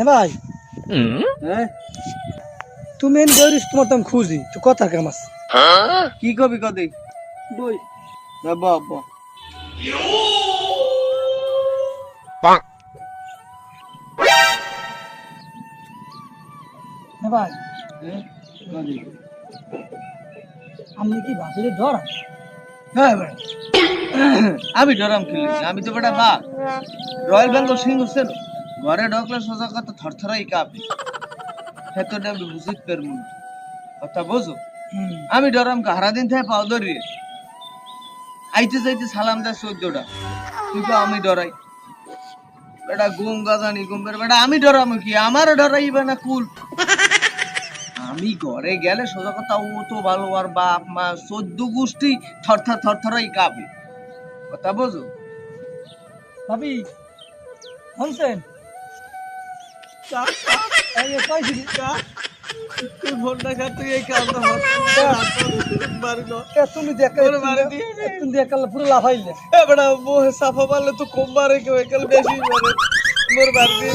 হ্যাঁ ভাই হ্যাঁ তুমি এনে দৌড়িস তোমার তো আমি খুঁজি তো কথার কাম আছে কি কবি কদি বই বাবা হ্যাঁ ভাই আপনি কি ভাবিলে ডর হ্যাঁ ভাই আমি ডরাম খেলি আমি তো বেটা বাঘ রয়্যাল বেঙ্গল সিংহ ছিল ঘরে ঢোকলে সোজা কথা থরথরাই কাঁপে হেতোটা আমি বুঝিত পারবো না কথা বোঝো আমি ডরাম কা হারা দিন থেকে পাও ধরিয়ে আইতে যাইতে সালাম দেয় 14টা কিন্তু আমি ডরাই বেটা গুম গাজানি গুমের বেটা আমি ডরাম কি আমারও ডরাইবে না কুল আমি ঘরে গেলে সোজা কথা ও তো ভালো আর বাপ মা 14 গোষ্ঠী থরথরাই কাঁপে কথা বোঝো ভাবি শুনছেন তুই ফোনটা খা তুই এই কামটা মারিল তুমি দেখা তুমি দেখা পুরো লাফাইলে এ বড়া মোহ সাফা মারলে তো কম মারে কেউ একাল বেশি মারে মোর মার দিয়ে